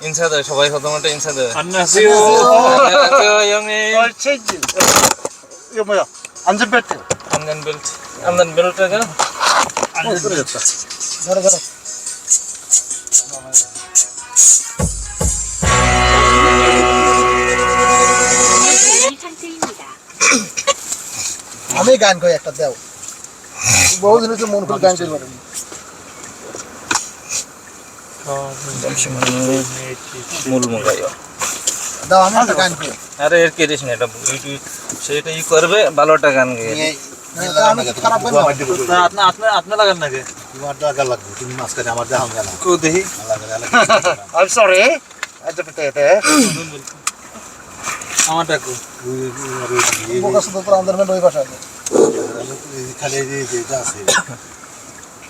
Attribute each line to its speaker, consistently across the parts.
Speaker 1: 인사들 সবাই প্রথমে 인사들.
Speaker 2: 안녕하세요.
Speaker 1: 안녕하세요 형님.
Speaker 2: 체인지. 이거 뭐야? 안전벨트.
Speaker 1: 안전벨트가
Speaker 2: 떨어졌다. 가라. আমি গান কই একটা দাও বহুত দিন মন করে গান কই পারি
Speaker 1: 잠시만요. 물 먹어요.
Speaker 2: দাও আমি একটা গান কই
Speaker 1: আরে এর কে দিস না এটা সেটা ই করবে ভালোটা গান গাইবে
Speaker 2: আমি খারাপ কই না
Speaker 3: আপনি লাগান নাকি
Speaker 2: তোমার টাকা লাগবে তুমি মাঝখানে আমার দাম জানা
Speaker 1: কো দেহি
Speaker 2: I'm sorry আচ্ছা পেতে
Speaker 3: আমারটা কো
Speaker 2: বোকা শুধু তোর আন্দার में ওই ভাষা আছে খালি এই যে যা আছে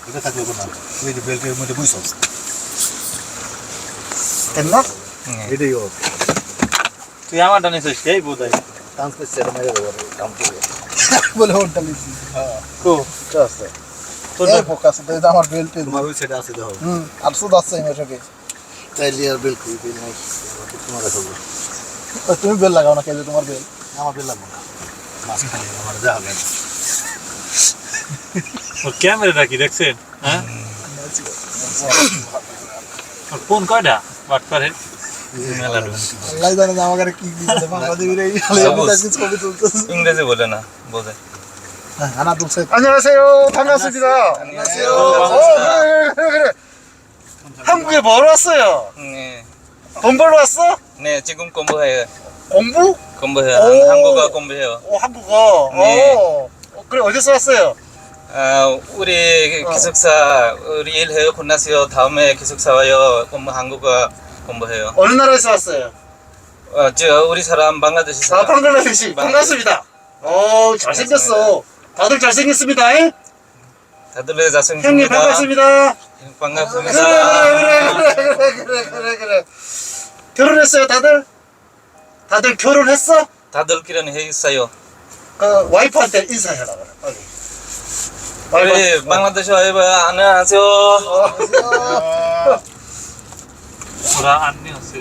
Speaker 2: এটা থাকলে কোন না এই যে বেল্টের মধ্যে বুঝছো কেননা এটাই ও
Speaker 3: তুই আমারটা নিছিস এই বোধাই
Speaker 2: ডান্স করছে এটা মেরে দেবো কাম করে বলে ওটা লিখি হ্যাঁ
Speaker 3: কো
Speaker 2: চাচ্ছে তোর বোকা শুধু এটা আমার বেল্টে তোমার ওই সাইডে আছে দেখো আর শুধু আছে এই মাসে তাইলে আর বেল্ট কই বেল নাই তোমার কাছে তুমি বেল লাগাও না কেন তোমার বেল আমার বেল লাগাও না মাছ খালি আমার যা হবে
Speaker 3: ওর ক্যামেরাটা কি দেখছেন হ্যাঁ আর ফোন কয়টা বাট করে মেলা
Speaker 2: আল্লাহ জানে যে আমাকে কি দিতে বাংলাদেশের এই হালে ছবি তুলতেছে
Speaker 1: ইংরেজি বলে না বোঝে
Speaker 2: 하나 둘 셋. 안녕하세요. 반갑습니다. 안녕하세요. 그래. 한국에 뭐하러 왔어요?
Speaker 1: 네.
Speaker 2: 돈 벌러 왔어?
Speaker 1: 네, 지금 공부해요.
Speaker 2: 공부?
Speaker 1: 공부해요.
Speaker 2: 오.
Speaker 1: 한국어 공부해요.
Speaker 2: 한국어.
Speaker 1: 네.
Speaker 2: 그래 어디서 왔어요?
Speaker 1: 우리 기숙사 우리 일해요. 끝났어요. 다음에 기숙사 와요. 한국어 공부해요.
Speaker 2: 어느 나라에서 왔어요?
Speaker 1: 저 우리 사람 방글라데시 사람.
Speaker 2: 방글라데시. 반갑습니다. 잘생겼어. 다들 잘생겼습니다.
Speaker 1: 다들 잘생겼습니다.
Speaker 2: 형님 반갑습니다.
Speaker 1: 반갑습니다.
Speaker 2: 그래. 결혼했어요, 다들? 다들 결혼했어?
Speaker 1: 다들 결혼했어요.
Speaker 2: 그 와이프한테 인사해라 그래. 빨리.
Speaker 1: 우리 방글라데시 와요. 안녕하세요.
Speaker 3: ওরা আননি হচ্ছে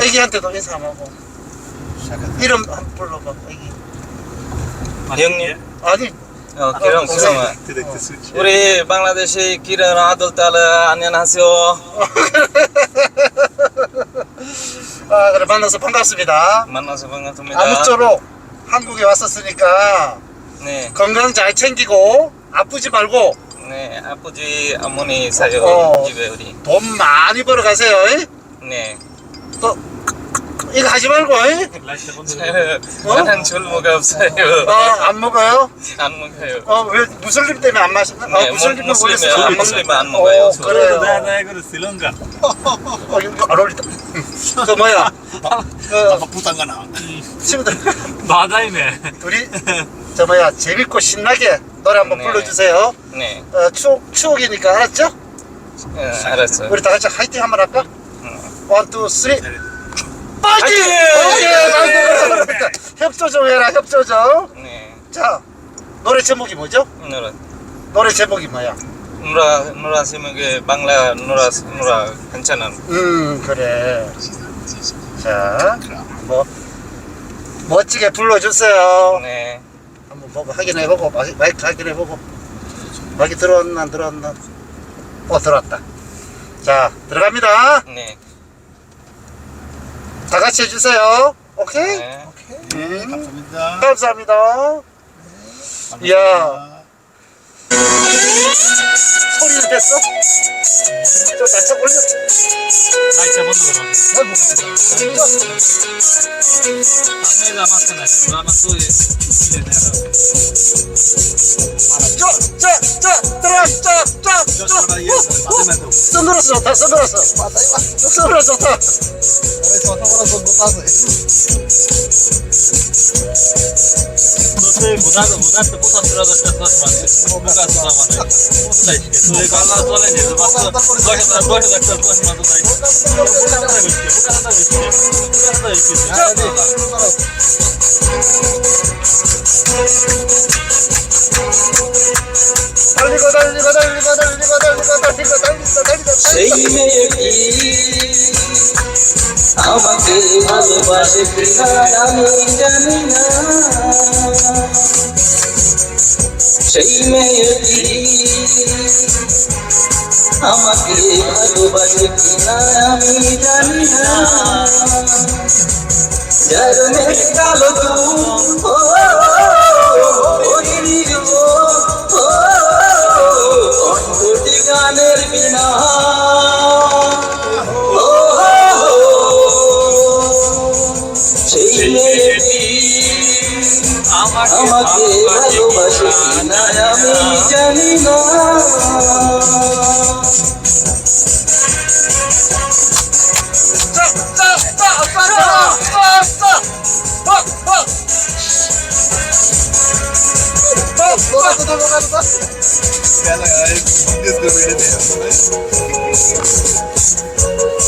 Speaker 2: 애기한테도 인사 한번 하고. 이름 한번 불러봐, 애기.
Speaker 1: 형님.
Speaker 2: 아니.
Speaker 1: 기령 수정아. 우리 방글라데시 기령 아들 딸 안녕하세요.
Speaker 2: 그래 만나서 반갑습니다.
Speaker 1: 만나서 반갑습니다.
Speaker 2: 아무쪼록 한국에 왔었으니까
Speaker 1: 네.
Speaker 2: 건강 잘 챙기고 아프지 말고
Speaker 1: 네, 아버지 어머니 사요 집에 우리.
Speaker 2: 돈 많이 벌어 가세요.
Speaker 1: 네.
Speaker 2: 또 이거 하지 말고.
Speaker 1: 나는 졸모가 없어요.
Speaker 2: 안 먹어요?
Speaker 1: 안 먹어요.
Speaker 2: 왜 무슬림 때문에 안 마시나?
Speaker 1: 네,
Speaker 2: 무슬림은
Speaker 1: 무슬림은
Speaker 2: 원래
Speaker 1: 무슬림은 안 먹어요.
Speaker 2: 그래요.
Speaker 3: 내가 이거를 실런가
Speaker 2: 이거 안 어울린다. 그 뭐야?
Speaker 4: 부담가나.
Speaker 2: 친구들
Speaker 3: 맞아이네
Speaker 2: 둘이 저 뭐야 재밌고 신나게 노래 한번
Speaker 1: 네.
Speaker 2: 불러주세요.
Speaker 1: 네.
Speaker 2: 추억이니까 알았죠?
Speaker 1: 알았어요.
Speaker 2: 우리 다 같이 화이팅 한번 할까? 원, 투, 쓰리. 파이팅! 협조 좀 해라, 협조 좀.
Speaker 1: 네.
Speaker 2: 자, 노래 제목이 뭐죠? 노래 제목이 뭐야?
Speaker 1: 누라 시목에 방라 누라 괜찮아.
Speaker 2: 그래. 자, 뭐 멋지게 불러주세요.
Speaker 1: 네.
Speaker 2: 한번 보고 확인해보고 마이크 확인해보고 마이크 들어왔나 안 들어왔나? 들어왔다. 자, 들어갑니다.
Speaker 1: 네.
Speaker 2: 다 같이 해주세요. 오케이?
Speaker 1: 네.
Speaker 4: 감사합니다.
Speaker 2: 감사합니다. 이야. 소리는 됐어? 저 날짜 올려.
Speaker 3: 나이차 번호 그러면 아메가 마스나 그러면 또
Speaker 2: 선글라스 좋다, 선글라스. 선글라스 좋다.
Speaker 3: 너들 무다트 부탁드려도 됐었지만 뭐가 수상하네 무슨 날이게 너희 갈라 전에 내서 봤어 거기서 작전 것만 또 나이 무간다 이렇게
Speaker 2: 달리고
Speaker 1: 제 이메일 আমাকে ভালোবাসে কিনা আমি জানি না সেই মেয়েটি আমাকে ভালোবাসে কিনা আমি জানি না যার মেঘ কালো কণ্ঠটি গানের বিনা সেই মেয়েটি আমাকে ভালোবাসে কিনা আমি জানি না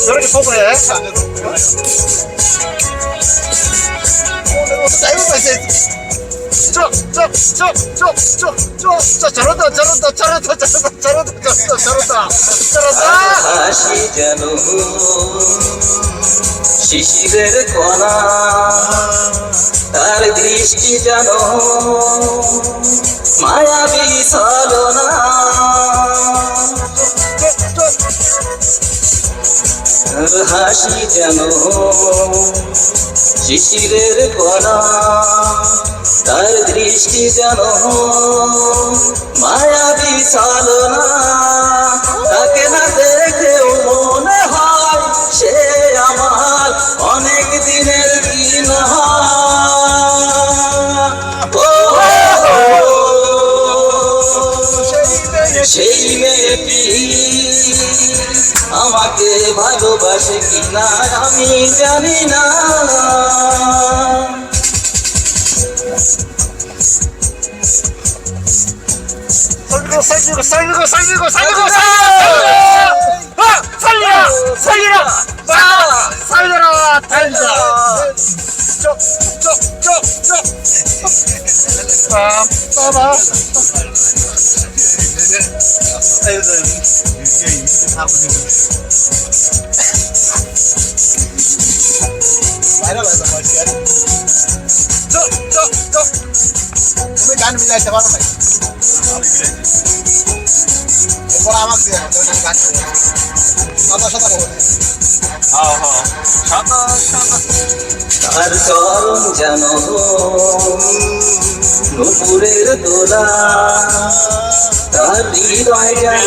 Speaker 2: 저렇게 뽑아야 해?
Speaker 1: হাসি যেন শিশিরের কণা তার দৃষ্টি যেন মায়াবী ছলনা তার হাসি যেন শিশিরের কণা তার দৃষ্টি যেন মায়াবী ছলনা তাকে না দেখেও মনে হয় সে আমার অনেক দিনের দিন সেই মেয়েটি আমাকে ভালোবাসে কিনা আমি জানি না
Speaker 2: 살려라 달자 봐봐 তুমি গান মিলাইতে পারো না এরপর আমাকে দিয়ে গান সাদা সাদা বলো
Speaker 1: তার চরণ যেন নুপুরের দোলা তার হৃদয় যেন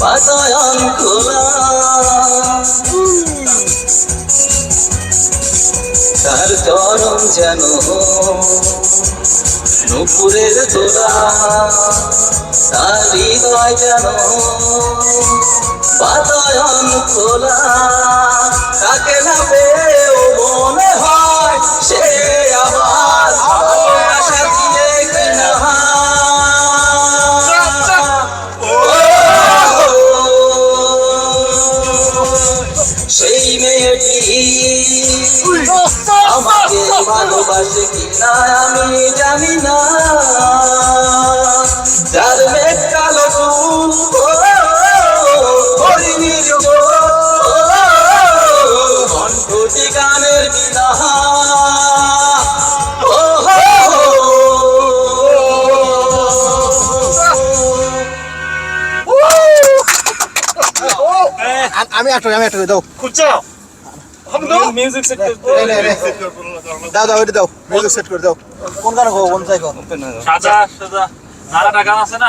Speaker 1: বাতায়ন খোলা তার চরণ যেন নুপুরের দোলা তার হৃদয় যেন বাতায়ন খোলা তাকে না পেয়েও মনে হয় সে আমার ভালোবাসা দিয়ে কিনা সেই মেয়েটি আমাকে ভালোবাসে কিনা আমি জানি না যার মেঘ কালো কণ্ঠটি গানের বিনা
Speaker 2: আমি একটা দাও
Speaker 3: খুঁজছো মিউজিক সেট
Speaker 2: দাও দাও এটা দাও মিউজিক সেট করে দাও কোন গান গো কোন চাই গো
Speaker 3: সাদা সাদা 나라다 가나서나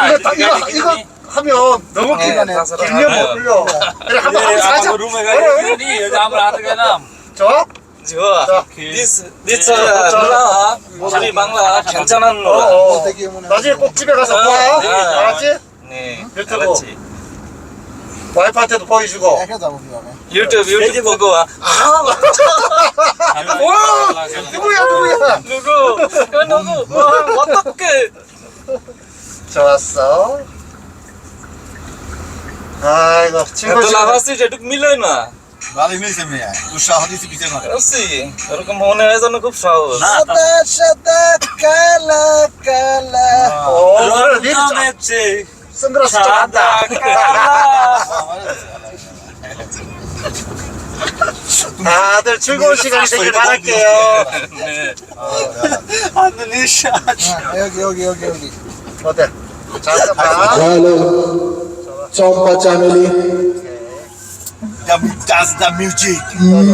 Speaker 2: 이거 하면 너무 길네 길면 못 불려 그래 한번 사자
Speaker 3: 룸에 가니 여자 아무 하는 게나
Speaker 2: 저
Speaker 1: This 우리 방라 괜찮은 노래.
Speaker 2: 나중에 꼭 집에 가서 봐 알았지?
Speaker 1: 네,
Speaker 2: 유튜브.
Speaker 1: 알았지.
Speaker 2: 와이프한테도 보여주고
Speaker 1: 유튜브 보고 와.
Speaker 2: 누구야
Speaker 1: 누구? 어떻게?
Speaker 2: 좋았어 아이고 친구
Speaker 1: 또 나왔을 때 좀 밀려나.
Speaker 4: ভালো মিলছে মিয়া উৎসাহ দিছি পিছে না
Speaker 1: 그렇지. এরকম মনে হয় যেন খুব সহজ।
Speaker 2: সাদা সাদা কালা কালা
Speaker 3: 너를 믿었지
Speaker 2: 선글라스 좀
Speaker 3: 사다
Speaker 2: 한다 다들 즐거운 시간 되길 바랄게요.
Speaker 1: 네.
Speaker 2: 여기. 어때? 잠깐만.
Speaker 5: চম্পা চ্যানেলি
Speaker 4: That's the music.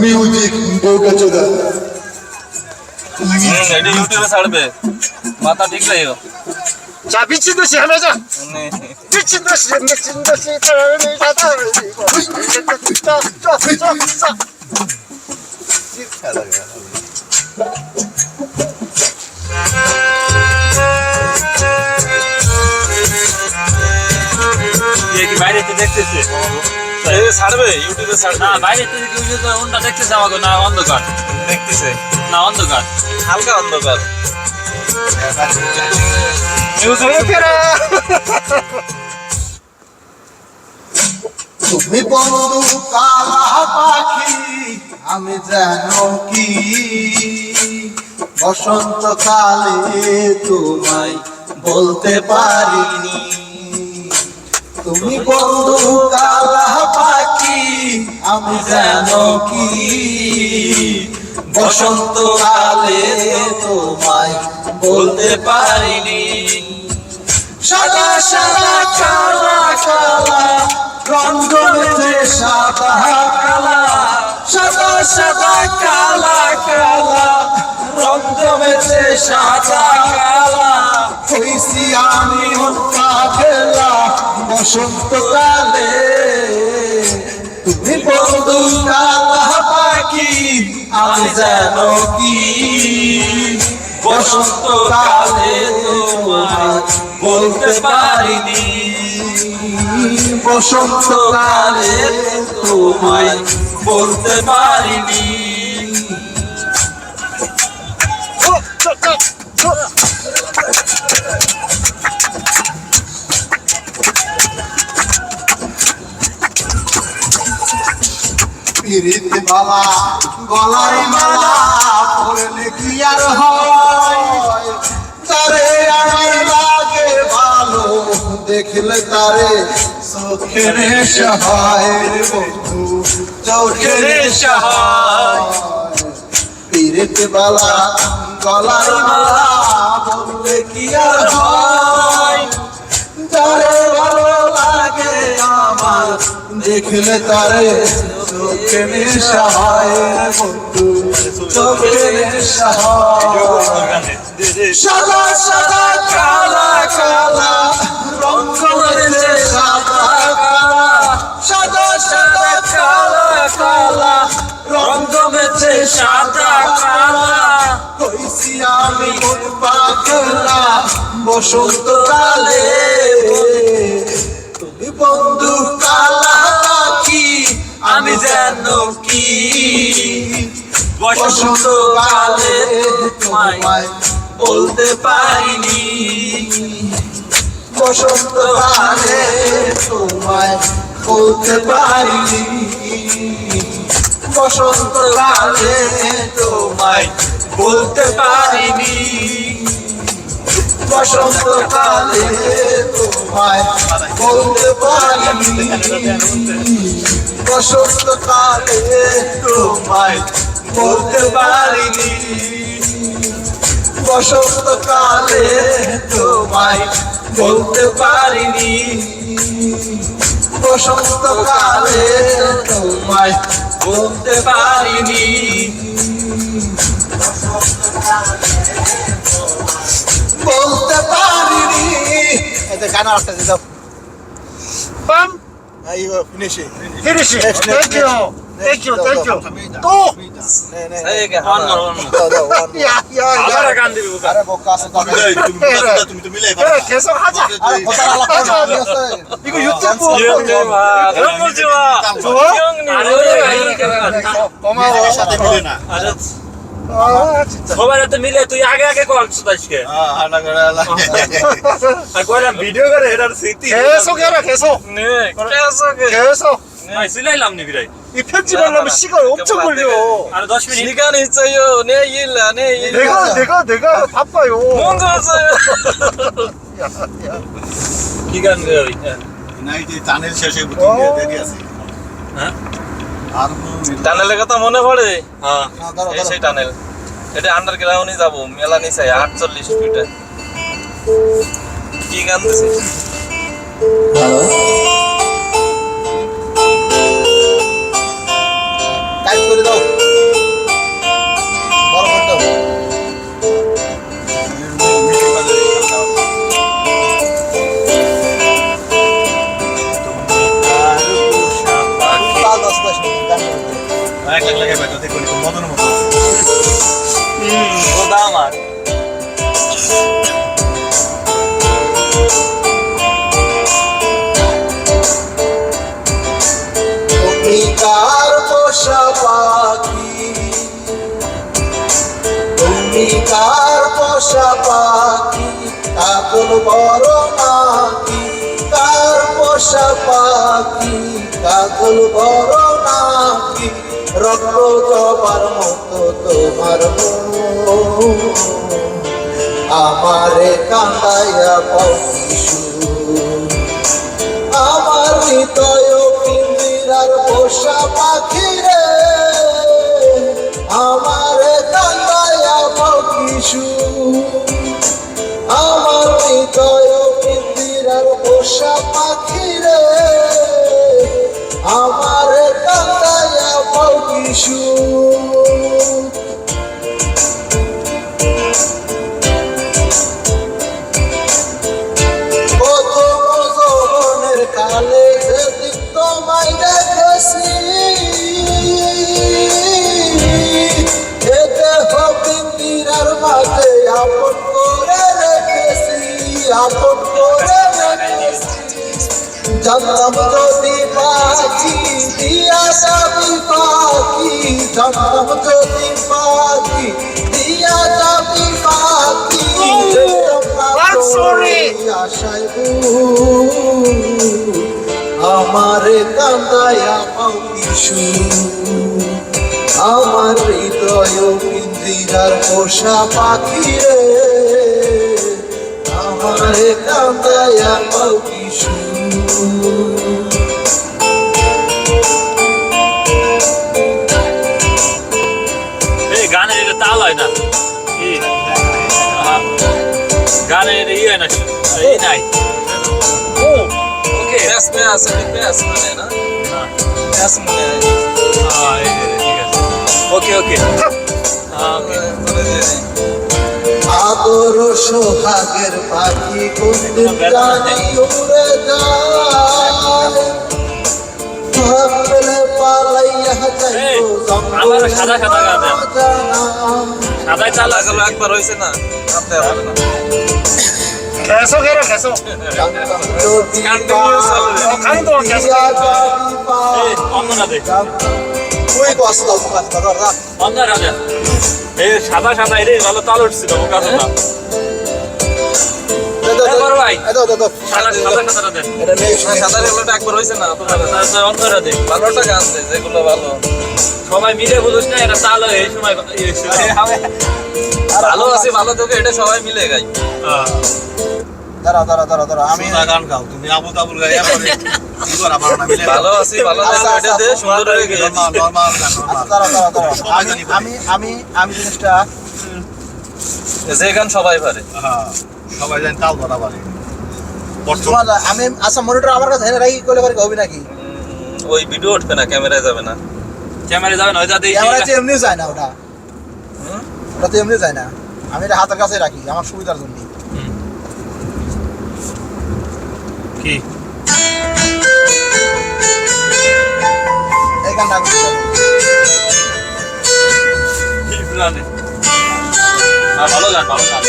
Speaker 5: মিউজিক বোকাচোদা
Speaker 1: এটা ইউটিউবে ছাড়বে মাথা ঠিক রাখো
Speaker 2: 자, 미친 듯이 하면서. 미친 듯이
Speaker 3: কি বাইরে তো দেখতেছে
Speaker 1: ছাড়বে ইউটিউবে ছাড়বে
Speaker 3: না বাইরে তো কেউ যদি ওনটা দেখতেছে আমাকে না অন্ধকার
Speaker 1: দেখতেছে
Speaker 3: না অন্ধকার
Speaker 1: হালকা অন্ধকার
Speaker 5: তুমি বন্ধু কালা পাখি আমি জানো কি বসন্তকালে তোমায় বলতে পারিনি তুমি বন্ধু কালা পাখি আমি জানো কি বসন্তকালে তোমায় বলতে পারিনি সাদা সাদা কালা কালা রঙ মেঝে সাদা কালা সাদা সাদা কালা কালা রঙ মেঝে সাদা কালা হইছি আমি হত্যা খেলা বসন্তকালে তুমি বন্ধু কালা পাখি আমি জানো কি বসন্তকালে তোমায় বলতে পারিনি বসন্তকালে তোমায় বলতে পারিনি পিরিত মালা গলায় মালা পরলে কি আর হয় তারে আমার লাগে ভালো দেখলে তারে চোখের সহায় বন্ধু চোখের সহায় পিরিত মালা গলায় মালা বললে কি আর হয় তারে ভালো লাগে আমার দেখলে তারে চোখের সহায় বন্ধু চোখের সহায় সাদা সাদা কালা কালা রঙ মেঝে সাদা কালা সাদা সাদা কালা কালা রঙ মেঝে সাদা কালা হইছি আমি পাগলা বসন্তকালে তুমি বন্ধু কালা পাখি আমি জানো কি বসন্তকালে তোমায় বলতে পারিনি বসন্তকালে তোমায় বলতে পারিনি বসন্তকালে তোমায় বলতে পারিনি বসন্তকালে তোমায় বলতে পারিনি বসন্তকালে তোমায় বলতে পারিনি বসন্তকালে তোমায় বলতে পারিনি বসন্তকালে তোমায় বলতে পারিনি বলতে পারিনি
Speaker 2: এতে গানা একটা দিয়ে দাও বাম ফিনিশ থ্যাংক ইউ তো
Speaker 1: এই কে
Speaker 3: অন আবার গান দিবি বুকা
Speaker 2: আরে বোকা আছে
Speaker 4: তুমি তো মিলাই
Speaker 2: 그래 계속 하자 아래 보다가 하자 이거 유튜브
Speaker 3: 너무 좋아
Speaker 2: 좋아? 고마워
Speaker 4: সাথে মিলে না
Speaker 2: 아 진짜
Speaker 3: সবার সাথে মিলে তুই আগে আগে কল আজকে
Speaker 4: হানা করে
Speaker 3: আর কইলাম ভিডিও করে এটার স্মৃতি
Speaker 2: 계속 해라 계속
Speaker 1: 네 계속
Speaker 2: 계속
Speaker 3: 아니 슬라이람 니 비라이
Speaker 2: 이 편집하려면 시간 엄청 걸려
Speaker 3: 아니 10 미니트
Speaker 1: 시간 있어요 내일 내일
Speaker 2: 내가 바빠요
Speaker 1: 먼저 왔어요
Speaker 3: 기간
Speaker 4: নাই যে টানেল শেষে বুঝি দেরি আছে
Speaker 3: হ্যাঁ
Speaker 4: আর
Speaker 1: টানেলের কথা মনে পড়ে?
Speaker 3: হ্যাঁ
Speaker 1: এই সেই টানেল। এটা আন্ডারগ্রাউন্ডই যাবো, মেলা নিচে 48 ফিটে। কি গান দিছিস?
Speaker 2: টাইপ করে দাও, বড় করে দাও। তাল দশ দশ মিনিট গান করে দাও।
Speaker 4: এক লাখ লাগাই পাইতো দেখো মদনের মতো
Speaker 3: ওটা আমার
Speaker 2: তুমি কার পোষা পাখি, তুমি কার পোষা পাখি, কাকল বড় নাকি, কার পোষা পাখি, কাকল বড় নাকি, রক্ত জবার মতো তোমার মন, আমারে কান্দাইয়া পশু, আমার হৃদয় পিঞ্জিরার পোষা পাখি রে, আমার কান্দাইয়া পশু, আমার হৃদয় পিঞ্জিরার পোষা পাখি রে, আমার কান্দাইয়া পশু। কালে যেদিন তোমায় দেখেছি, এতে হবিন্দিরার মাঝে আপন করে রেখেছি, আপন করে রেখেছি। জানতাম যদি পাখি দিয়া যাবি পাখি, জানতাম যদি পাখি দিয়া যাবি পাখি, আশায় আমারে কান্দায়া পাখিসু, আমার হৃদয় পিঞ্জিরার পোষা পাখি রে, আমারে কান্দায়া পাখিসু।
Speaker 3: এই গানের এটা তাল হয় না, গানের ইয়ে হয় না, এই নাই
Speaker 1: ওকে ব্যাস মে আছে, ব্যাস মানে না, ব্যাস মনে হয়।
Speaker 3: হ্যাঁ ঠিক আছে, ওকে ওকে
Speaker 1: করে দিয়ে দিই।
Speaker 2: আদর সোহাগের পাখি কোনদিন জানি উড়ে যায়, ভাবলে পালাইয়া যাইবো
Speaker 3: আমার সাদা সাদা গান দেন, সাদাই তাল আছে।
Speaker 1: লাগালো একবার হয়েছে না, কাঁদতে হবে না।
Speaker 2: খেসো গেরো খেসো,
Speaker 3: অন্যরা দে,
Speaker 2: ওই কষ্ট দাও কাজ দাও দাও।
Speaker 3: অন্যরা দে, এই সাদা সাদা এর ভালো তাল উঠছিল ওকা সাদা। বড় ভাই
Speaker 2: দাও দাও দাও,
Speaker 3: সাদা সাদা সাদা দেন,
Speaker 2: এটা নেই
Speaker 1: সাদা রেগুলোটা একবার হয়েছে না তোমার?
Speaker 3: অন্যরা দে,
Speaker 1: ভালোটা গান দে, যেগুলো ভালো।
Speaker 3: সবাই মিলে বুঝিস না এটা তাল হয়, এই সময়
Speaker 1: ভালো আছে, ভালো তোকে এটা সবাই মিলে গাই।
Speaker 2: দাঁড়াও দাঁড়াও দাঁড়াও দাঁড়াও, আমি
Speaker 4: সোজা গান গাও তুমি আবুল তাবুল গাই এরপরে কি করা পারো না মিলে
Speaker 1: ভালো আছি, ভালো
Speaker 2: আচ্ছা,
Speaker 1: আছে, এটা দে সুন্দর করে গেয়ে
Speaker 4: নরমাল নরমাল গান
Speaker 2: আচ্ছা
Speaker 4: নরমাল
Speaker 2: দাঁড়াও দাঁড়াও দাঁড়াও,
Speaker 4: সবাই জানি পারে।
Speaker 2: আমি জিনিসটা
Speaker 1: যে গান সবাই পারে।
Speaker 4: হ্যাঁ সবাই জানি তাও ধরা পারে
Speaker 2: তোমার আমি আচ্ছা মনিটর আমার কাছে হেরে রাখি করলে পারি হবে নাকি?
Speaker 1: ওই ভিডিও উঠবে না, ক্যামেরায় যাবে না।
Speaker 3: ক্যামেরা যাবে না, ওই যাতে
Speaker 2: ক্যামেরা তো এমনিও যায় না, ওটা
Speaker 1: হুম?
Speaker 2: ওটা তো এমনিও যায় না, আমি এটা হাতের কাছে রাখি আমার সুবিধার জন্য।
Speaker 3: কি
Speaker 2: এই গানটা আমি
Speaker 3: জানে ভালো গান, ভালো গান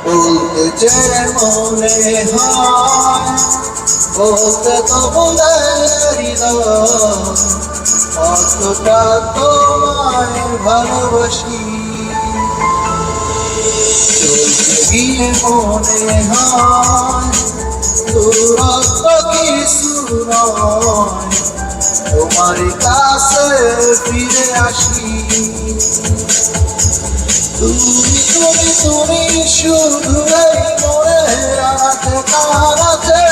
Speaker 2: বলতে যে মনে হয় বলতে তো বলে অতটা তোমায় ভালোবাসি, চলতে গিয়ে মনে হয় দূরত্ব কিছু নয়, তোমার কাছে ফিরে আসি। তুমি শুধু এই মনে রাখতে কাছে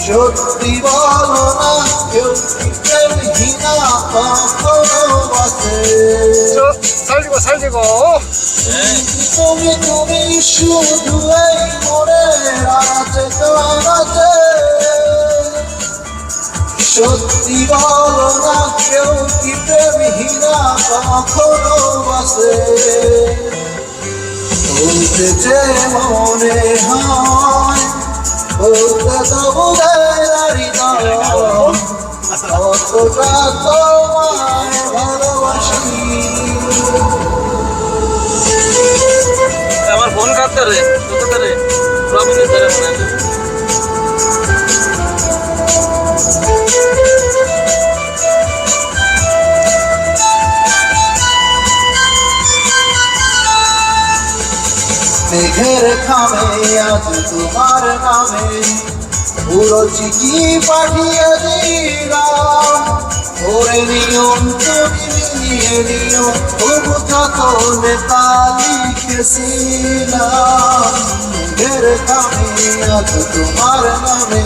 Speaker 2: সত্যি বলো না কেউ কি প্রেমহীনা কখনো বাসে তুমি তুমি শুধু এই মনের আছে কাছে সত্যি বলো না কেউ কি প্রেমহীনা কখনো বাসে বলতে যে মনে হয় বলতে তো বুঝাই কতটা তোমায় ভালোবাসি
Speaker 1: আমার ফোন কাটতে রে কোথা রে প্রবীণের ধরে মনে হয়
Speaker 2: মেঘের খামে আজ তোমার নামে পুরো চিঠি পাঠিয়ে দিলাম ওরে নিয়ম তুমি মিলিয়ে নিও তবু যতনে তা লিখেছিলাম মেঘের খামে আজ তোমার নামে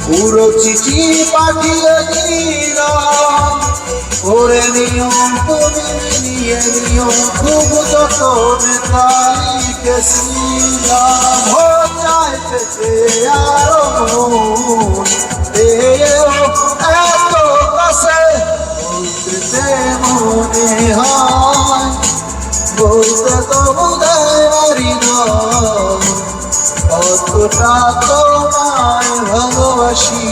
Speaker 2: পুরো চিঠি পাঠিয়ে দিলাম ওরে নিয়ম তুমি মিলিয়ে নিও তবু যতনে তা লিখেছিলাম হো চাই পেতে আরো মন এও এত কাছে বলতে মনে হয় বলতে তো বুঝাই পারি না কতটা তোমায় ভালোবাসি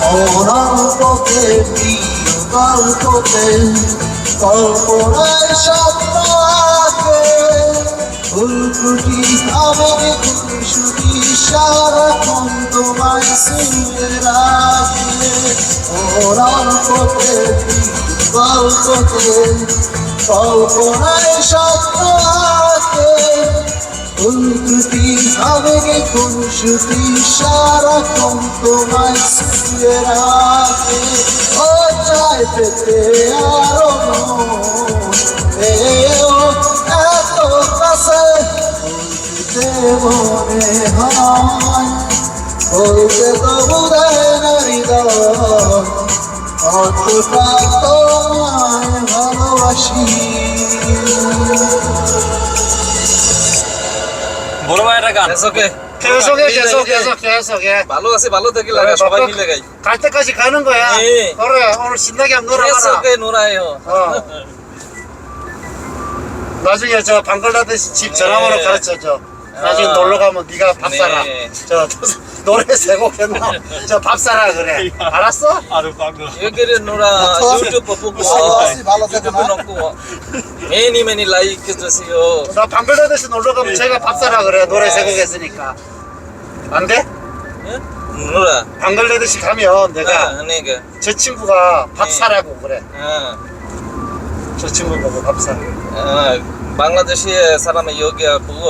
Speaker 2: অনন্ততে প্রিয় গল্পতে কল্পনায় স্বপ্ন আঁকে ফুলকুটি আবেগ শুধু সারাক্ষণ তোমায় শুয়ে রাখে অনন্ততে প্রিয় গল্পতে কল্পনায় স্বপ্ন আঁকে ফুলকুটি আবেগে কোন শুধু সারাক্ষণ তোমায় শুয়ে রাখে ও চাই পেতে আরো মন এও এত কাছে বলতে মনে হয় বলতে তো বুঝায় না হৃদয় কতটা তোমায় ভালোবাসি
Speaker 3: বড় ভাই একটা গান
Speaker 1: ভালো আছে ভালো থাকি লাগা সবাই মিলে গাই
Speaker 2: 갈때까지 가는 거야.
Speaker 1: 예.
Speaker 2: 그래 오늘 신나게 한번 놀아봐라.
Speaker 1: 계속해 놀아요
Speaker 2: 나중에 저 방글라데시 집 전화번호
Speaker 1: 예.
Speaker 2: 가르쳐줘. 나중에 놀러 가면 네가 밥 사라.
Speaker 1: 네.
Speaker 2: 저 노래 세 곡 했나? 저 밥 사라 그래. 알았어?
Speaker 3: আরো পাগল
Speaker 1: 여기를 놀아 유튜브 보고 유튜브 넣고 매니 매니 라이크 해주세요
Speaker 2: 나 방글라데시 놀러 가면 제가 밥 사라 그래. 노래 세 곡 했으니까. 안 돼?
Speaker 1: 예? 놀아
Speaker 2: 방글라데시 가면 내가
Speaker 1: 내가
Speaker 2: 저 친구가 밥
Speaker 1: 예.
Speaker 2: 사라고 그래. 저 친구 보고 밥 사라.
Speaker 1: बांग्लादेशी 사람의 여기야 보고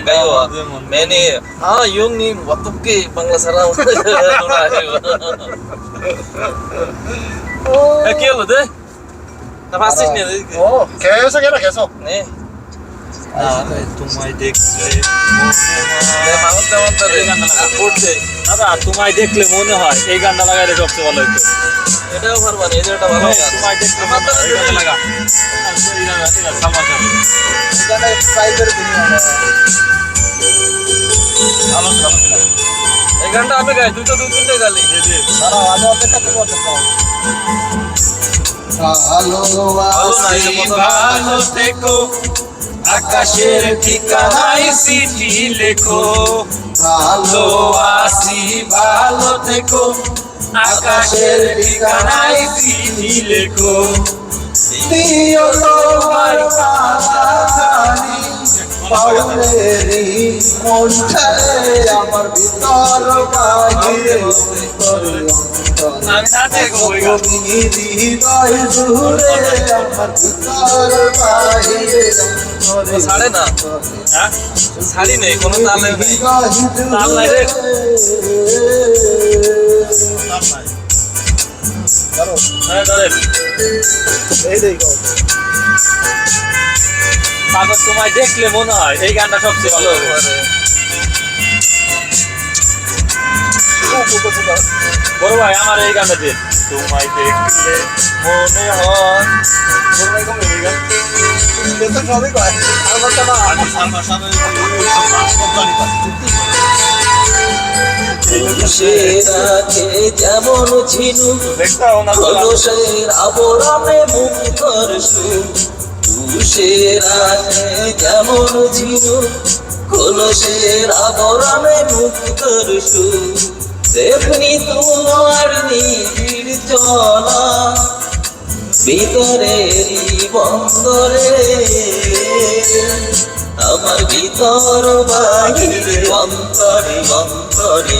Speaker 1: 가요 매니 아 형님 어떻게 বাংলা 사람 놀아요 কি হলো দে 나 봤지 네
Speaker 2: 계속 해라 계속.
Speaker 1: 네
Speaker 3: তোমায় দেখলে
Speaker 1: 내 마음 때문에 করতে
Speaker 3: দাদা তোমায় দেখলে মনে হয় এই গানটা লাগাইলে সবচেয়ে ভালো হতো
Speaker 1: এটাও পারবা না এটা ভালো গান
Speaker 3: তোমায় দেখলে
Speaker 1: আমার তো
Speaker 3: এই গানটা লাগা সালমান খান
Speaker 2: এখানে ট্রাই করে দিই আমরা।
Speaker 3: ভালো ভালো ছিল
Speaker 1: এই গানটা আমি গাই দুটো দুই তিনটে গালি
Speaker 2: দাঁড়াও আমি অপেক্ষা করবো
Speaker 5: ভালোবাসি ভালো থেকো আকাশের ঠিকানায় চিঠি লেখো ভালোবাসি ভালো থেকো আকাশের ঠিকানায় চিঠি লেখো দিও তোমার কাছাকাছি
Speaker 2: বাউলেরই মনটারে আমার ভিতর বাহিরে অন্তরে
Speaker 3: আমি নাচে গো ওই গান।
Speaker 2: তুমি হৃদয় জুড়ে আমার ভিতর বাহিরে অন্তরে
Speaker 1: ছাড়ে না
Speaker 3: হ্যাঁ
Speaker 1: ছাড়ি নেই কোনো তালে নেই
Speaker 3: তাল নাই রে। হ্যাঁ ধরেন
Speaker 2: এই দেখো
Speaker 3: তারপর তোমায় দেখলে মনে হয় এই গানটা সবচেয়ে ভালো হবে। বড় ভাই আমার এই গানটা দিন। তোমায় দেখলে মনে হয়
Speaker 2: বেতন সবই কয় আমারটা না
Speaker 4: আমি সালমান শাহের কোম্পানি
Speaker 5: পুরুষের আগে যেমন ঝিনুক
Speaker 3: দেখতে হবে না
Speaker 5: কলসের আবরণে মুক্তর সুর পুরুষের আগে যেমন ঝিনুক কলসের আবরণে মুক্তর সুর তেমনি তোমার নিবিড় চলা ভিতরেরই বন্দরে আমার ভিতর বাহিরে অন্তরে অন্তরে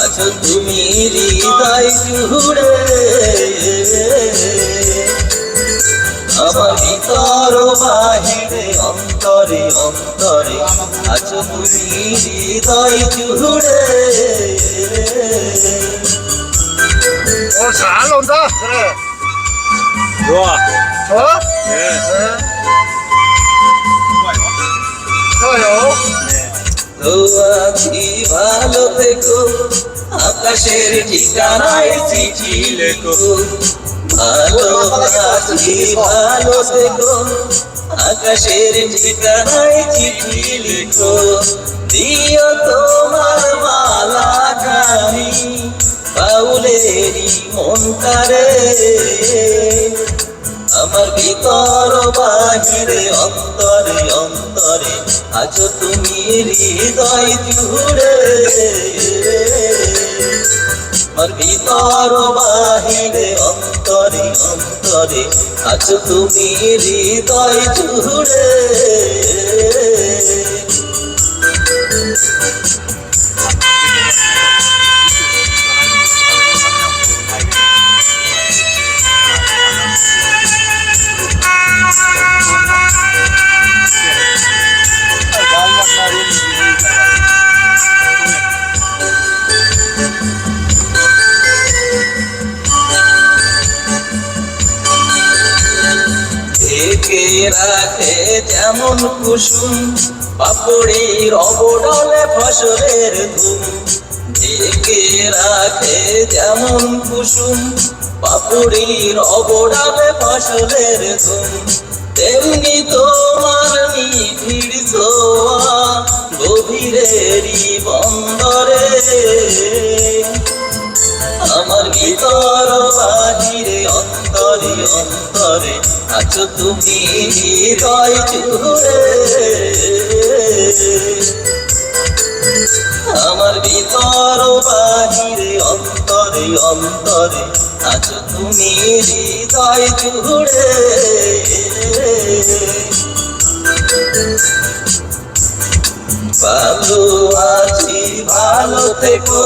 Speaker 5: আছো তুমি হৃদয় জুড়ে আমার ভিতর বাহিরে অন্তরে অন্তরে আছো তুমি হৃদয় জুড়ে
Speaker 2: ও শাল ওটা
Speaker 3: দোয়া
Speaker 2: হ্যাঁ
Speaker 3: হ্যাঁ
Speaker 5: তো আছি ভালো থেকো আকাশের ঠিকানায় চিঠি লেখো ভালো আছি ভালো থেকো আকাশের ঠিকানায় চিঠি লিখো দিও তোমার মালা গানি বাউলেরই মনটারে আমার ভিতর বাহিরে অন্তরে অন্তরে আছো তুমি হৃদয় জুড়ে আমার ভিতর বাহিরে অন্তরে অন্তরে আছো তুমি হৃদয় জুড়ে ঢেকে রাখে যেমন কুসুম পাপড়ির অবডলে ফসলের ধুম ঢেকে রাখে যেমন কুসুম পাপড়ির অবডলে ফসলের ধুম তেমনি তোমার নিবিড় ছোঁয়া গভীরেরই বন্দরে আমার ভিতর বাহিরে অন্তরে অন্তরে আছো তুমি হৃদয় জুড়ে আমার ভিতর বাহিরে অন্তরে অন্তরে আছো তুমি হৃদয় জুড়ে ভালো আছি ভালো থেকো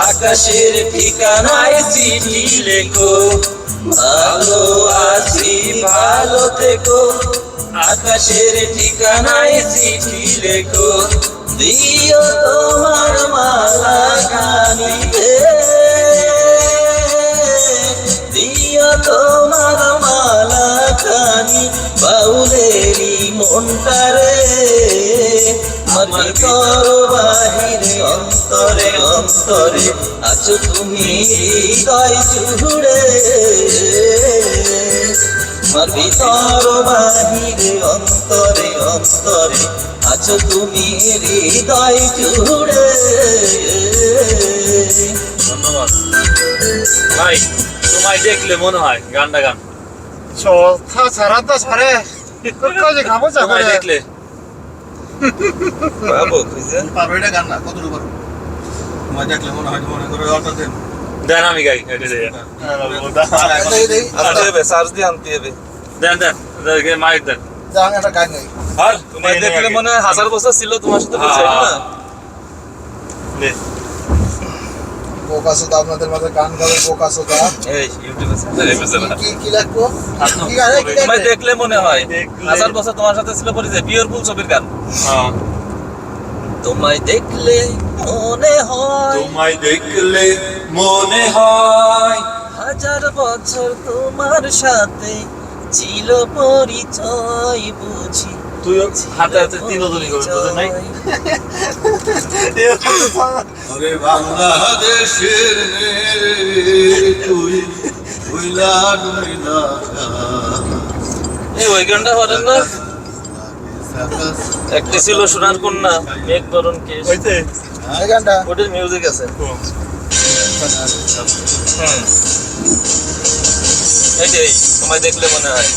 Speaker 5: আকাশের ঠিকানায় চিঠি লেখো ভালো আছি ভালো থেকো আকাশের ঠিকানায় চিঠি লেখো দিও তোমার মালা গানি দিও তোমার মালা গানি বাউলেরই মনটারে আমার ভিতর বাহিরে অন্তরে অন্তরে আছো তুমি হৃদয় জুড়ে আমার ভিতর বাহিরে অন্তরে অন্তরে আছো তুমি হৃদয় জুড়ে
Speaker 3: ধন্যবাদ ভাই তোমায় দেখলে মনে হয় গানটা গান
Speaker 2: 좋다 잘한다 잘해 끝까지 가보자
Speaker 3: তোমায়
Speaker 2: 그래
Speaker 3: দেখলে
Speaker 1: পাবো খুঁজে
Speaker 4: পারো এটা গান না কতটুকু পারো তোমার দেখলে মনে হয় মনে করে অর্ডার দেন
Speaker 3: দেন আমি গাই এটা দিয়ে
Speaker 1: আনতে হবে চার্জ দিয়ে আনতে হবে
Speaker 3: দেন দেন মাইক দেন
Speaker 2: আমি একটা গান গাই
Speaker 3: আর
Speaker 1: তোমায় দেখলে মনে হয় 1000 বছর ছিল তোমার সাথে পরিচয় না?
Speaker 2: বোকাসোদা আপনাদের মাঝে গান গাবে বোকাসোদা।
Speaker 1: এই ইউটিউবে সাবস্ক্রাইব করো।
Speaker 2: কি লাগবো? কি গান? কি
Speaker 1: তোমায়
Speaker 2: গান?
Speaker 1: দেখলে মনে হয়
Speaker 3: দেখলে-
Speaker 1: 1000 বছর তোমার সাথে ছিল পরিচয়, পিওর ফুল ছবির গান।
Speaker 3: হ্যাঁ
Speaker 1: তোমায় দেখলে মনে হয়
Speaker 5: তোমায় দেখলে মনে হয়
Speaker 1: 1000 বছর তোমার সাথে ছিল পরিচয় বুঝি।
Speaker 3: তুই হাতে হাতে তিনজনই করবি তোদের নাই
Speaker 5: ওরে বাংলাদেশের তুই উইলা ডুইলা
Speaker 1: এই ওই গানটা পারেন না? একটি ছিল সোনার কন্যা মেঘ বরণ কেশ,
Speaker 3: হইতে
Speaker 2: এই গানটা
Speaker 1: ওটার মিউজিক আছে। এই যে তোমায় দেখলে মনে হয়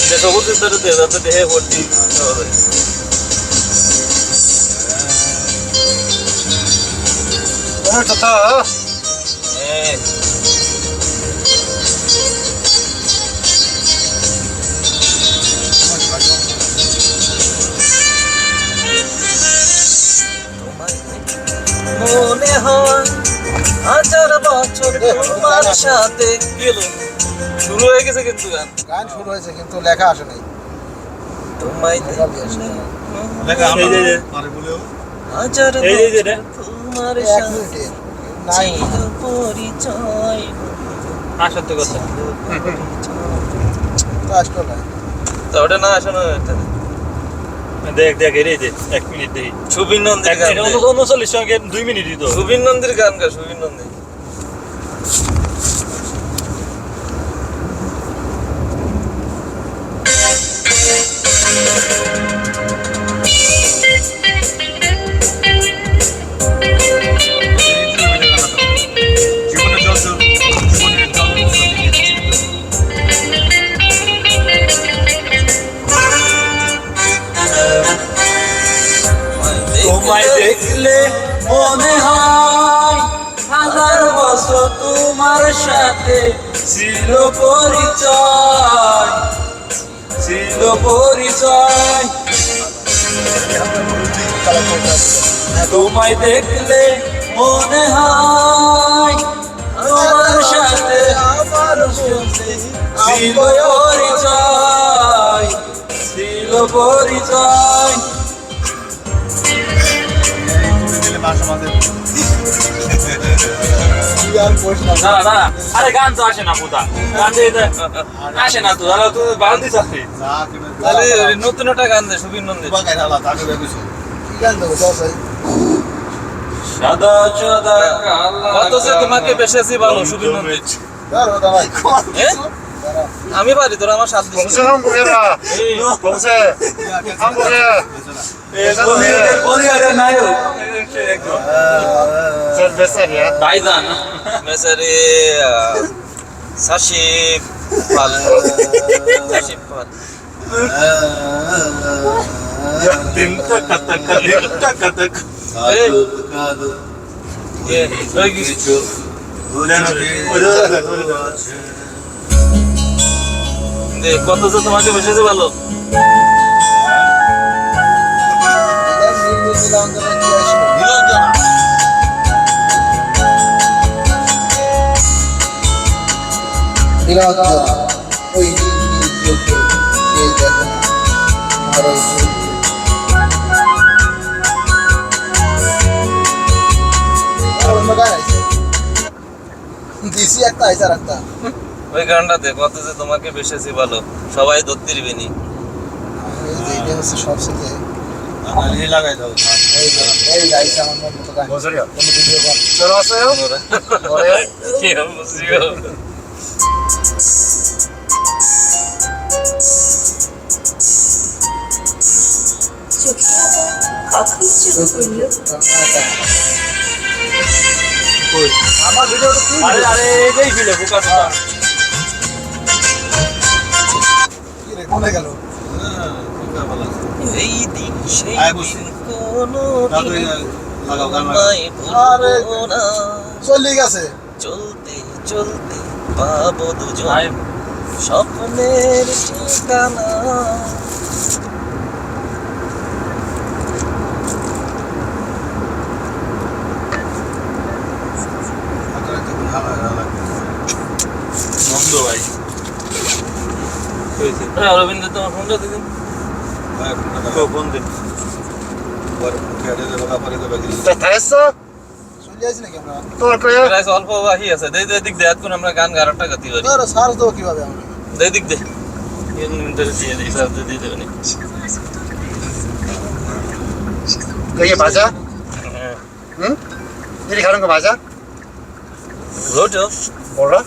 Speaker 1: যে সবুজ ভিতরে যাতে দেহে ভর্তি হবে। হ্যাঁ, তোমায় দেখলে মনে হয় 1000 বছর তোমার সাথে। কি হলো? শুরু হয়ে গেছে কিন্তু গান।
Speaker 2: গান শুরু হয়েছে কিন্তু লেখা আসে নাই।
Speaker 1: তোমায়
Speaker 2: লেখা দিয়ে আসে।
Speaker 1: দেখলে
Speaker 4: লেখা
Speaker 3: এই যে, যে।
Speaker 4: পারে বলেও
Speaker 1: 1000
Speaker 3: এই যে, যে,
Speaker 1: বছর তোমার
Speaker 2: এক
Speaker 1: সাথে
Speaker 2: মিনিটের নাই
Speaker 1: ছিল পরিচয়।
Speaker 3: আসতে কথা
Speaker 2: কাজ করে
Speaker 1: তো ওটা না শোনো,
Speaker 3: দেখ দেখ এই যে 1 মিনিট দেখি
Speaker 1: সুবিন নন্দীর গান।
Speaker 3: 39 সঙ্গে 2 মিনিটই তো
Speaker 1: সুবিন নন্দীর গান গা, সুবিন নন্দী।
Speaker 4: জীবনের জল জীবনের জল
Speaker 5: তোমায় দেখলে মনে হয় 1000 বছর তোমার সাথে ছিল পরিচয় ছিল পরিচয় তোমায় দেখলে মনে হয় তোমার সাথে
Speaker 2: আমার
Speaker 5: ছিল পরিচয় ছিল পরিচয়
Speaker 4: দিলে মাঝে মাঝে
Speaker 3: না না আরে গান তো আসে না পুতা গান দিয়ে আসে না তো তাহলে তো বালতি চাকরি
Speaker 4: যা কিনে
Speaker 1: তাহলে ওই নতুন একটা গান দে সুবিন নন্দী।
Speaker 4: বাবা গাইরা আলা তাকে বেগুছো
Speaker 2: কি গান দেবো দশ
Speaker 3: সাদা সাদা কালা
Speaker 1: কত যে তোমাকে বেসেছি ভালো সুবিন নন্দী।
Speaker 2: দাঁড়ো দাঁড়াই
Speaker 1: এ? আমি পারি, তোরা আমার সাথ দিস।
Speaker 5: পরিবারের নায়ক
Speaker 3: ভাইজান
Speaker 1: মেসারে সাশিব পাল, সাশিব পাল। এ, ওই কি- দে, কত যে তোমাকে বেসেছি ভালো।
Speaker 2: নীলাঞ্জনা কি আসবে
Speaker 4: নীলাঞ্জনা
Speaker 2: নীলাঞ্জনা ওই দেখো আর ওই অন্য গান আছে দিছি একটা আইসার একটা
Speaker 1: ওই গানটা দে, কত যে তোমাকে বেসেছি ভালো, সবাই ধরতে দিবেনি।
Speaker 2: এই যে এটা হচ্ছে সবচেয়ে
Speaker 4: এই লাগাই দাও
Speaker 2: এই গাইছে আমার মন মতো গান
Speaker 4: বসরিয়া
Speaker 2: কোনো ভিডিও গান
Speaker 4: চলো আছে
Speaker 1: কি বুঝিও।
Speaker 2: আমার ভিডিওটা তুই
Speaker 3: আরে আরে এইটাই ফিলে ফোকাস
Speaker 2: কি রে কোনে গেল
Speaker 1: এই দিন সেই
Speaker 4: আয় বসি।
Speaker 1: দিন কোনো
Speaker 4: দাদু
Speaker 1: দিন
Speaker 4: লাগাও গান লাগাও
Speaker 1: আমায়
Speaker 2: আরে
Speaker 1: ভুলবো না।
Speaker 2: চলে গেছে
Speaker 1: চলতে চলতে পাবো দুজন
Speaker 3: আয়
Speaker 1: স্বপ্নের ঠিকানা। রবীন্দ্র তোমার ফোনটা দিন।
Speaker 4: কোন দিন পরে খেড়ে দেবো পরে দেবো
Speaker 2: থাইছো চলে আসি নাকি আমরা তোর কই
Speaker 1: প্রায় অল্প বাহি আছে দেই দিক দে এখন আমরা গান 11 টাকা দিই
Speaker 2: তোর সার্চ দেবো কিভাবে আমরা
Speaker 1: দেই দিক দে এর ইন্টারেস্ট দিয়ে দিই সব দিয়ে দেবেন
Speaker 2: কইয়ে বাজা तेरी खाने को भाजा
Speaker 1: रोटो
Speaker 2: बोल रहा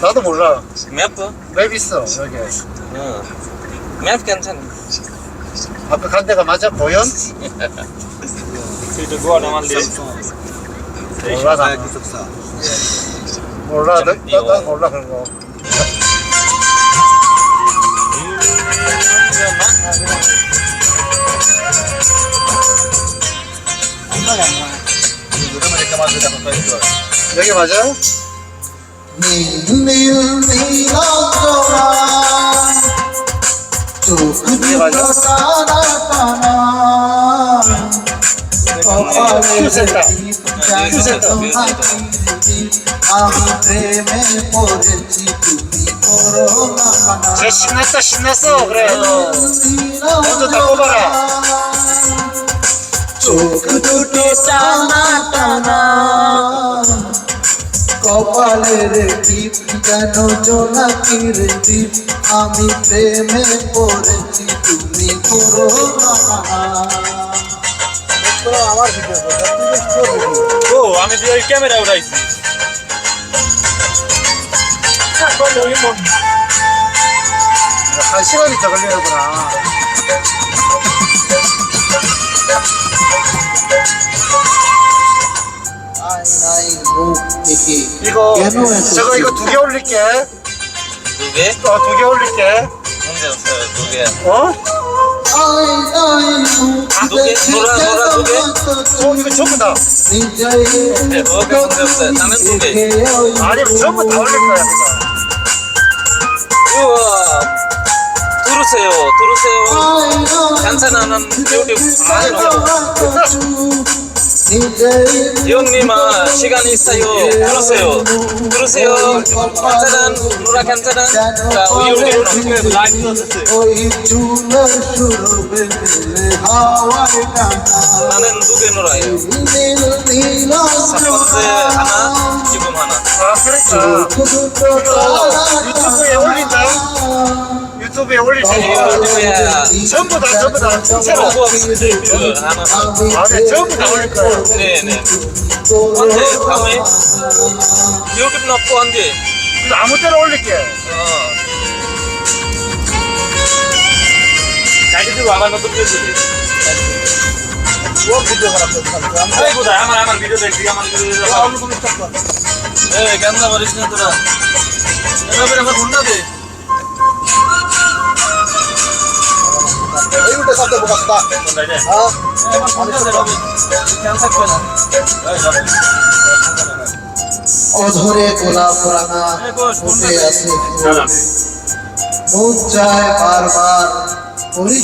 Speaker 2: क्या तो बोल रहा
Speaker 1: मैप
Speaker 2: मैं भी सो ओके
Speaker 1: मैप कैंसन
Speaker 2: आपका खाने का मजा कोयन
Speaker 3: সেটা গোয়াটা মারলে
Speaker 2: बोल रहा फिर वो देखिए भाजा
Speaker 5: নীল নীল নীলাঞ্জনা চোখ দুটো টানা টানা কপালে আমি প্রেমে পড়েছি তুমি করো না মানা
Speaker 2: 신났어 그래 먼저 닦아봐라
Speaker 5: চোখ দুটো টানা টানা কপালের টিপ যেন জোনাকির দ্বীপ আমি প্রেমে পড়েছি তুমি করো না
Speaker 2: আমার ভিডিও
Speaker 3: ও আমি যে ওই ক্যামেরা উঠাইছি
Speaker 2: 한 시간이 더 걸리는구나
Speaker 5: আয়নাই মুখ দেখে
Speaker 2: 이거
Speaker 5: কেন এত
Speaker 2: 저거 이거 2개 올릴게
Speaker 1: 두 개?
Speaker 2: 2개 올릴게
Speaker 1: 문제 없어요 두 개.
Speaker 2: 어?
Speaker 5: আয়নাই মুখ
Speaker 1: 두 개? 노라 두 개?
Speaker 2: 이거 전부 다
Speaker 1: 네, 먹을 문제 없어요. 나는 두 개.
Speaker 2: 아니 전부 다 올릴 거야 이거
Speaker 1: 우와 들으세요 괜찮아는 유튜브 이형님아 시간 있어요 들으세요 괜찮은 노라 괜찮은 자 우리
Speaker 3: লাইভ আছে
Speaker 5: ওই চুলের সুরবে হাওয়ায় টানা
Speaker 1: 나는 두 개 놀아요
Speaker 5: নীল নীল
Speaker 1: 첫 번째 하나 지금 하나
Speaker 2: 아 그러니까 유튜브에 올린다 유튜브에 올릴 테니까 전부 다 통째로
Speaker 1: 로고 스티브 하나
Speaker 2: 안에 전부 다 올릴 거야
Speaker 1: 네네 언제 다음에 유튜브 넣고 언제
Speaker 2: 이거 아무 때나 올릴게
Speaker 3: গাড়িতে আবার নতুন করে দিই
Speaker 2: 뭐 ভিডিও খারাপ করতে
Speaker 3: এই কোথায় আমার ভিডিও দেখি আমার ভিডিও
Speaker 1: এ কেমন পারিস না তোরা এবার আমার ফোনটা দে
Speaker 2: এইটা শব্দ বোকাস্তা
Speaker 3: কোনটা রে
Speaker 2: হ্যাঁ
Speaker 1: আমার ফোনটা দে রবি ক্যান্সার করে না
Speaker 5: অধরে গোলাপ রাঙা ফুটে আছে ফুল মন চায় বারবার করি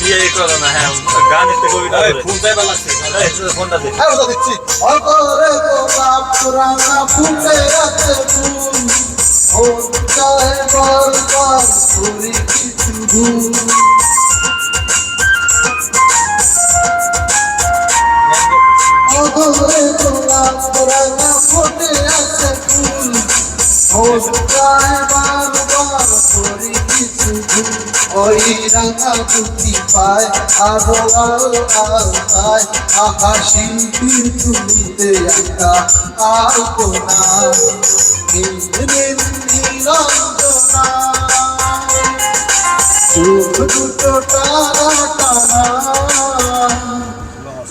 Speaker 3: ইয়ে করো না হ্যাঁ গান একটু কবিতা ফোন চাইবা লাগছে ফোনটা দে
Speaker 2: হ্যাঁ ওটা দিচ্ছি
Speaker 5: অধরে গোলাপ রাঙা ফুটে আছে ফুল মন চায় বারবার করি কিছু ভুল অধরে গোলাপ রাঙা ফুটে আছে ফুল মন চায় বারবার করি কিছু ভুল ওই রাঙা দুটি পায় আরো আলতায় আহা শিল্পীর তুলিতে একটা আলপনা নীল নীল নীলাঞ্জনা চোখ দুটো টানা টানা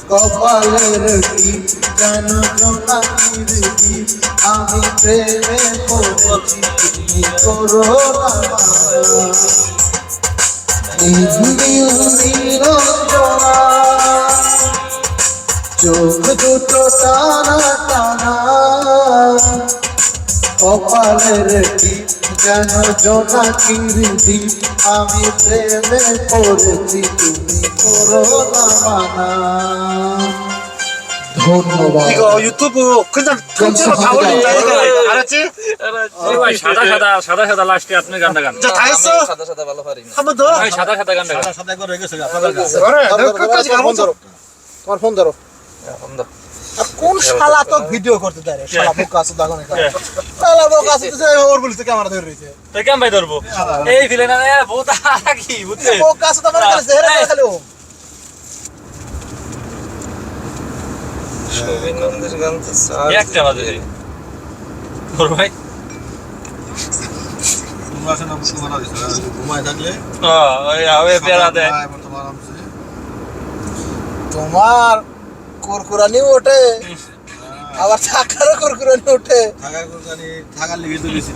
Speaker 5: কপালের টিপ যেন জোনাকির দ্বীপ আমি প্রেমে পড়েছি তুমি করো না মানা নীল নীল নীলাঞ্জনা চোখ দুটো টানা টানা কপালের টিপ যেন জোনাকির দ্বীপ আমি প্রেমে পড়েছি তুমি করো না মানা
Speaker 2: ধন্যবাদ
Speaker 6: 유튜브 그냥 통째로 다 올린다니까 알았지?
Speaker 3: ভাই সাদা সাদা সাদা লাস্টে আপনি গানটা গান
Speaker 6: 자 다 했어?
Speaker 1: সাদা সাদা ভালো পারি না
Speaker 6: 한 번 더?
Speaker 3: ভাই সাদা সাদা গানটা গান
Speaker 4: সাদা একবার হয়ে গেছে আপনাদের কাছে
Speaker 6: 그래 너 끝까지
Speaker 2: ফোন
Speaker 6: 가보자
Speaker 2: ধরো তোমার ফোন ধরো
Speaker 1: এখন দাও
Speaker 2: আর কোন শালা তো ভিডিও করতে দেয় রে শালা বোকা আছে দেখো না শালা বোকা আছে তো ওর বলতে ক্যামেরা ধরে রইছে
Speaker 3: তো কেমন ভাই ধরবো এই ভিলেন না বহুত কি বুঝছে
Speaker 2: বোকা আছে তো আমার খালি চেহারা খালি ও
Speaker 1: অভিনন্দের গান তো
Speaker 3: একটা বাজে বড় ভাই
Speaker 4: তোমরা আসলে তোমার দিছো ঘুমায় থাকলে
Speaker 3: ওই হবে পেরা দেয়
Speaker 4: তোমার আরামসে
Speaker 2: তোমার কুরকুরানি ওঠে আবার থাকারও কুরকুরানি ওঠে
Speaker 4: থাকার লিগে তো বেশি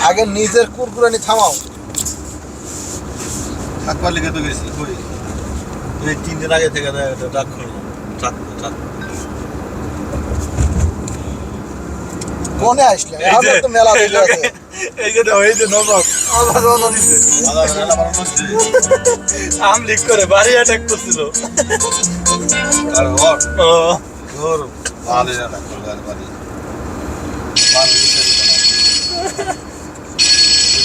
Speaker 2: আগে নিজের কুরকুরানি থামাও
Speaker 4: থাকবার লিগে তো গেছি কই এই 3 দিন আগে থেকে ডাক করলো
Speaker 2: কোনে আসলে আমরা তো মেলা দিলে আছে
Speaker 3: এই যে নবাব
Speaker 2: আবার রওনা দিছে
Speaker 3: আম লিক করে বাড়ি অ্যাটাক করছিল
Speaker 4: আর ওর
Speaker 3: ও
Speaker 4: ওর ভালো না করবার বাড়ি ভালো দিছে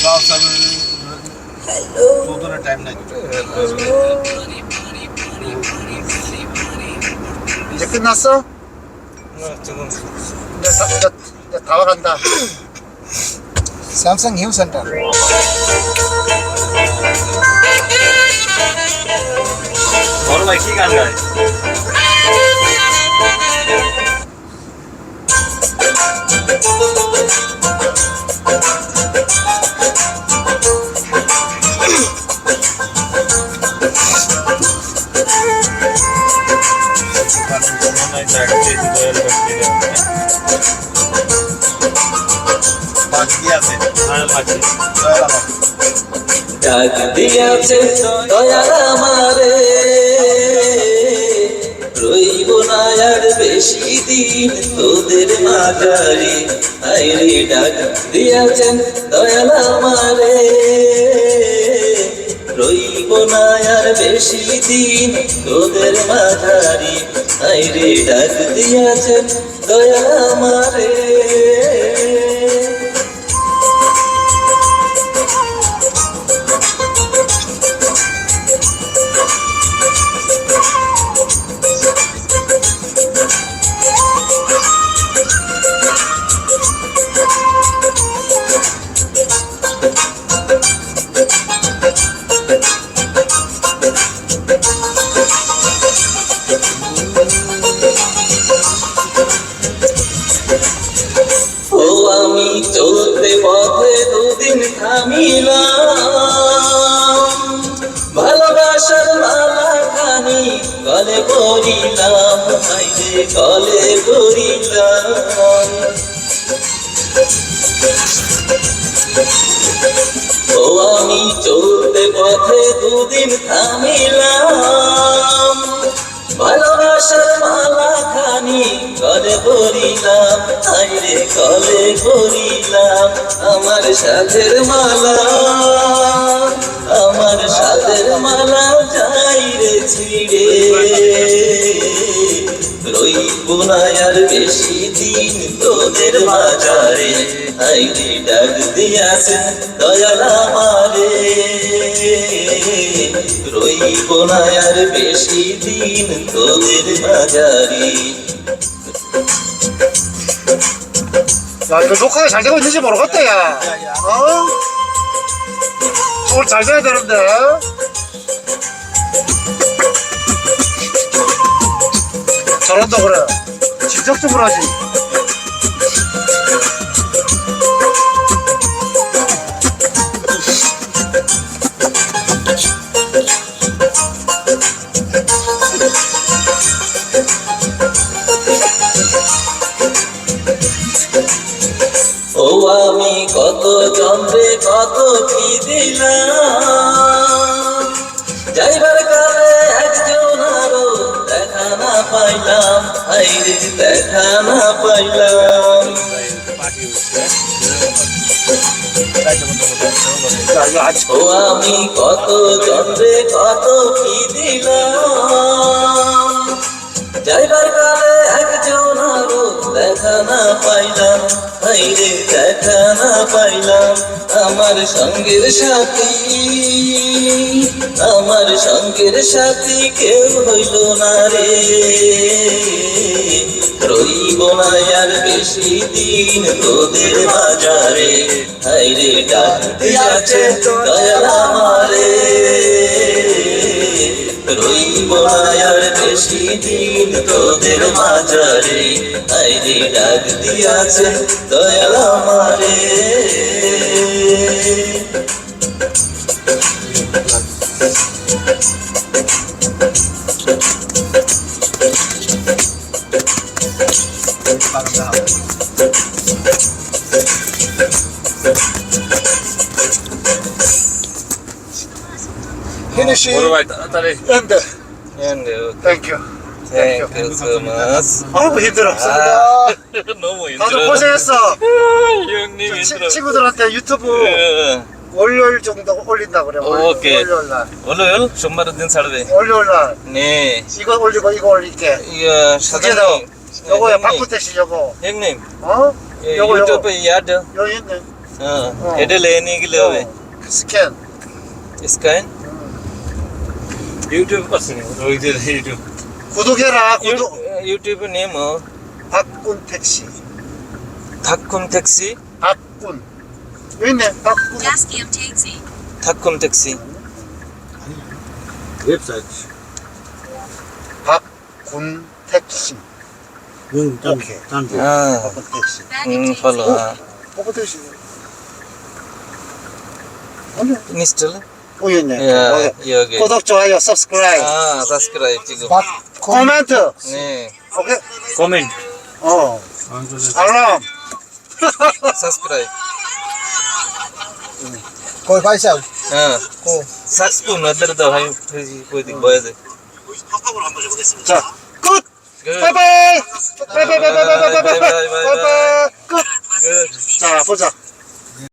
Speaker 4: গাও সব হ্যালো তোদের টাইম নাই
Speaker 6: 이제 끝났어?
Speaker 1: 조금
Speaker 6: 이제 다 와간다
Speaker 2: স্যামসাং হিউ সেন্টার
Speaker 3: বড় ভাই কি গান গায়
Speaker 4: বাকি আছে
Speaker 5: ডাক দিয়াছে দয়াল আমারে রইব না আর বেশি দিন তোদের মাঝারে আইরে ডাক দিয়াছেন দয়াল আমারে রইব না আর বেশি দিন তোদের মাঝারে আইরে ডাক দিয়াছেন দয়াল আমারে ও আমি চলতে পথে দুদিন থামিলাম ভালোবাসার মালা খানি গলে পরিলাম হাইরে গলে পরিলাম ও আমি চলতে পথে দুদিন থামিলাম ভালোবাসার মালা খানি গলে পরিলাম আইরে গলে পরিলাম আমার সাথের মালা যাই রে ছিড়ে রইব না আর বেশি দিন তোদের মাঝারে আইরে ডাক দিয়াছেন দয়াল আমারে রইব না আর বেশি দিন তোদের মাঝারে
Speaker 6: 야 이거 녹화가 잘 되고 있는지 모르겠다 야 어? 오늘 잘 돼야 되는데 잘한다 그래 직접적으로 하지
Speaker 5: ও আমি কত জন্মে কত কি দিলাম যাইবার কালে একজন আরো দেখা না পাইলাম আইরে দেখা না পাইলাম ও আমি কত জন্মে কত কি দিলাম যাইবার
Speaker 1: পাইলাম, হাইরে দেখা না পাইলাম আমার সঙ্গের সাথী, আমার সঙ্গের সাথী কেউ হইল না রে। রইব না আর বেশি দিন তোদের বাজারে, হাইরে ডাক দিয়াছে দয়াল আমারে। রইব না আর বেশি দিন তোদের মাঝারে, হাইরে ডাক দিয়াছে দয়াল আমারে।
Speaker 2: Finishing
Speaker 3: বড় ভাই তাড়াতাড়ি
Speaker 2: and the
Speaker 1: And
Speaker 2: thank you.
Speaker 1: thank you so much.
Speaker 6: 아우 힘들어.
Speaker 3: 너무
Speaker 6: 다들
Speaker 3: 힘들어.
Speaker 6: 고생했어.
Speaker 3: 형님 힘들어.
Speaker 6: 친구들한테 유튜브
Speaker 3: 응.
Speaker 6: 월요일 정도 올린다 그래.
Speaker 3: 오케이.
Speaker 6: 월요일 날.
Speaker 1: 월요일 সোমবার দিন ছাড়বে।
Speaker 6: 월요일 날
Speaker 1: 네,
Speaker 6: 이거 올리고 이거 올릴게.
Speaker 1: 이거 사장님,
Speaker 6: 요거야
Speaker 1: 형님,
Speaker 6: 박구태씨 요거.
Speaker 1: 형님,
Speaker 6: 어?
Speaker 1: 예,
Speaker 6: 요거,
Speaker 1: 유튜브 야드,
Speaker 6: 여기 있네.
Speaker 1: एडे लेने के लिए होवे,
Speaker 6: 스캔.
Speaker 1: इसका है
Speaker 3: 유튜브 봤으니 여기 유튜브.
Speaker 6: 구독해라. 구독.
Speaker 1: यूट्यूब नेम हो
Speaker 6: 박군 택시.
Speaker 1: थाकुम taxi,
Speaker 6: 박군. 여기 있네. 박군.
Speaker 5: Daskium Taxi.
Speaker 1: थाकुम taxi,
Speaker 4: 웹사이트.
Speaker 6: 박군 택시.
Speaker 4: 응,
Speaker 6: 오케이.
Speaker 1: 아,
Speaker 6: 박군 택시.
Speaker 1: follow,
Speaker 6: 박군 택시. 아니,
Speaker 1: install,
Speaker 6: 여기 있네.
Speaker 1: 여기,
Speaker 6: 구독, 좋아요, subscribe.
Speaker 1: subscribe 지금,
Speaker 6: 코멘트.
Speaker 1: 네,
Speaker 6: 오케이.
Speaker 3: 코멘트.
Speaker 6: 어. 알람.
Speaker 1: subscribe,
Speaker 2: কই পাইছাও
Speaker 1: हाँ,
Speaker 2: ও
Speaker 1: सक्सफुल नजर दो भाई, कोई दिख बोए दे,
Speaker 6: 자, 끝. 바이바이. 바이바이. 끝.
Speaker 1: good.
Speaker 6: 자, 보자.